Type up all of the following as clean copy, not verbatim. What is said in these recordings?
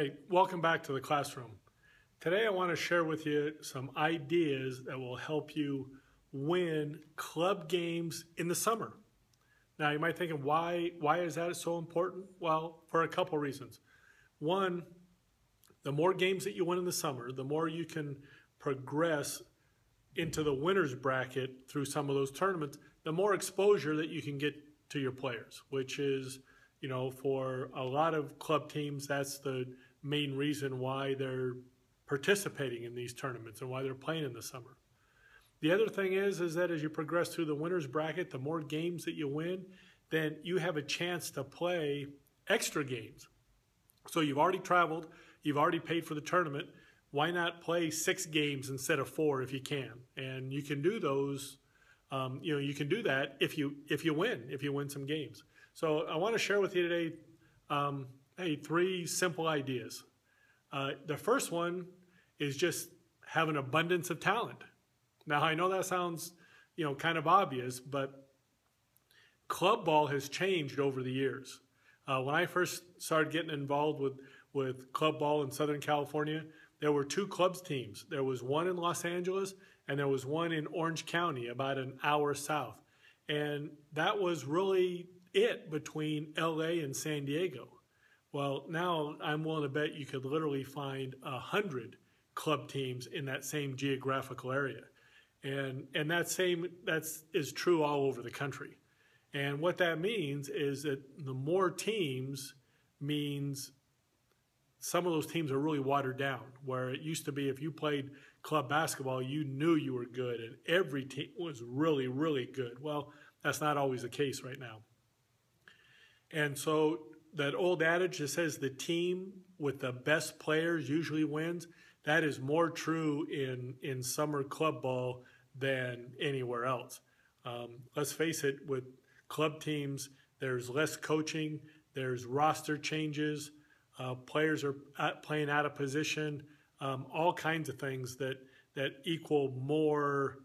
Hey, welcome back to the classroom. Today I want to share with you some ideas that will help you win club games in the summer. Now you might think, why is that so important? Well, for a couple reasons. One, the more games that you win in the summer, the more you can progress into the winner's bracket through some of those tournaments, the more exposure that you can get to your players, which is, for a lot of club teams, that's the main reason why they're participating in these tournaments and why they're playing in the summer. The other thing is that as you progress through the winner's bracket, the more games that you win, then you have a chance to play extra games. So you've already traveled, you've already paid for the tournament. Why not play 6 games instead of 4 if you can? And you can do those. You can do that if you win some games. So I want to share with you today, 3 simple ideas. The first one is just have an abundance of talent. Now I know that sounds, kind of obvious, but club ball has changed over the years. When I first started getting involved with club ball in Southern California, there were 2 clubs teams. There was one in Los Angeles and there was one in Orange County, about an hour south. And that was really it between LA and San Diego. Well, now I'm willing to bet you could literally find 100 club teams in that same geographical area. And that is true all over the country. And what that means is that the more teams means some of those teams are really watered down, where it used to be if you played club basketball, you knew you were good and every team was really, really good. Well, that's not always the case right now. And so that old adage that says the team with the best players usually wins, that is more true in summer club ball than anywhere else. Let's face it, with club teams, there's less coaching, there's roster changes, players are playing out of position, all kinds of things that equal more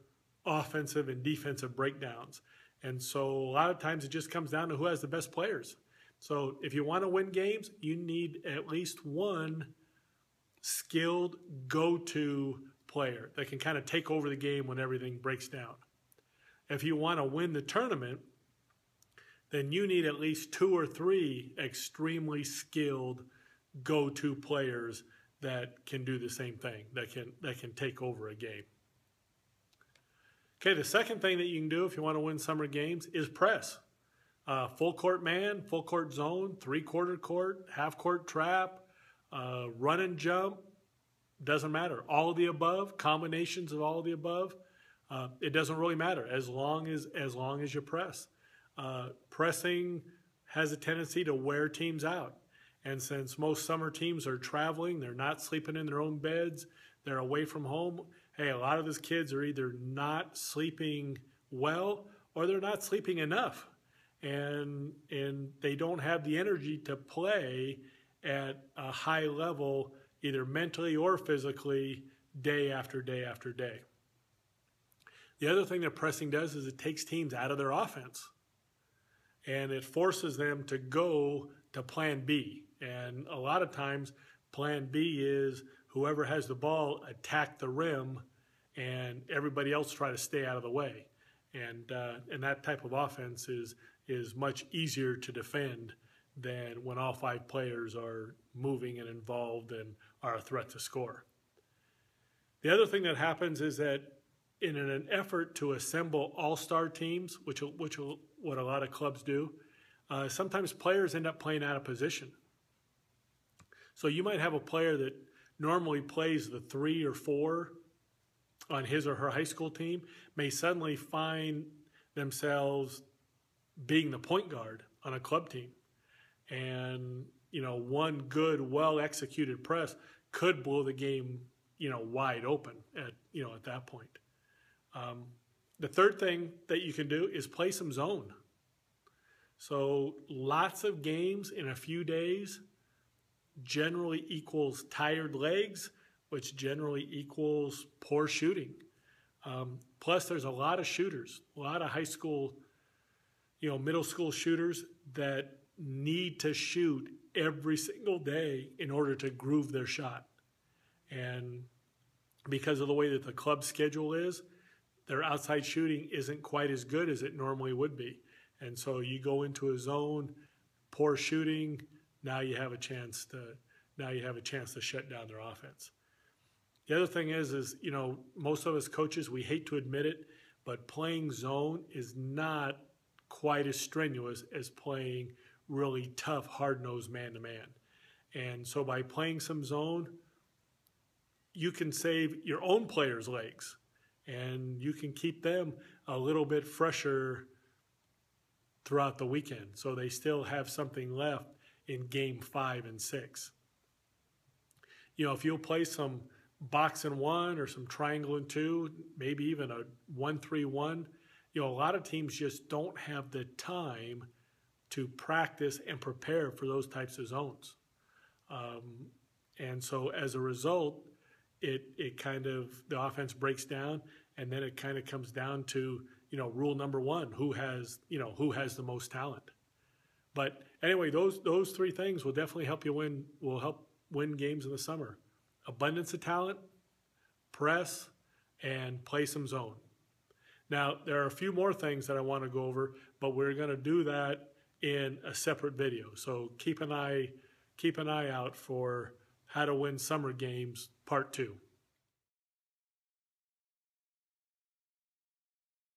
offensive and defensive breakdowns. And so a lot of times it just comes down to who has the best players. So if you want to win games, you need at least one skilled go-to player that can kind of take over the game when everything breaks down. If you want to win the tournament, then you need at least 2 or 3 extremely skilled go-to players that can do the same thing, that can take over a game. Okay, the second thing that you can do if you want to win summer games is press. Full court man, full court zone, 3/4 court, half court trap, run and jump, doesn't matter. All of the above, combinations of all of the above, it doesn't really matter as long as you press. Pressing has a tendency to wear teams out. And since most summer teams are traveling, they're not sleeping in their own beds, they're away from home, hey, a lot of these kids are either not sleeping well or they're not sleeping enough. And they don't have the energy to play at a high level, either mentally or physically, day after day after day. The other thing that pressing does is it takes teams out of their offense. And it forces them to go to plan B. And a lot of times, plan B is whoever has the ball attack the rim and everybody else try to stay out of the way. And that type of offense is much easier to defend than when all 5 players are moving and involved and are a threat to score. The other thing that happens is that in an effort to assemble all-star teams, which what a lot of clubs do, sometimes players end up playing out of position. So you might have a player that normally plays the 3 or 4 on his or her high school team, may suddenly find themselves being the point guard on a club team. And, one good, well-executed press could blow the game, wide open at that point. The third thing that you can do is play some zone. So lots of games in a few days generally equals tired legs, which generally equals poor shooting. Plus, there's a lot of shooters, a lot of high school, middle school shooters that need to shoot every single day in order to groove their shot. And because of the way that the club schedule is, their outside shooting isn't quite as good as it normally would be. And so you go into a zone, poor shooting, now you have a chance to shut down their offense. The other thing is most of us coaches, we hate to admit it, but playing zone is not quite as strenuous as playing really tough, hard-nosed man-to-man. And so by playing some zone, you can save your own players' legs, and you can keep them a little bit fresher throughout the weekend, so they still have something left in game 5 and 6. If you'll play some box and 1 or some triangle and 2, maybe even a 1-3-1, a lot of teams just don't have the time to practice and prepare for those types of zones. And so as a result, it kind of, the offense breaks down, and then it kind of comes down to, rule number 1, who has the most talent. But anyway, those 3 things will definitely help win games in the summer. Abundance of talent, press, and play some zone. Now, there are a few more things that I want to go over, but we're going to do that in a separate video. So keep an eye out for How to Win Summer Games Part 2.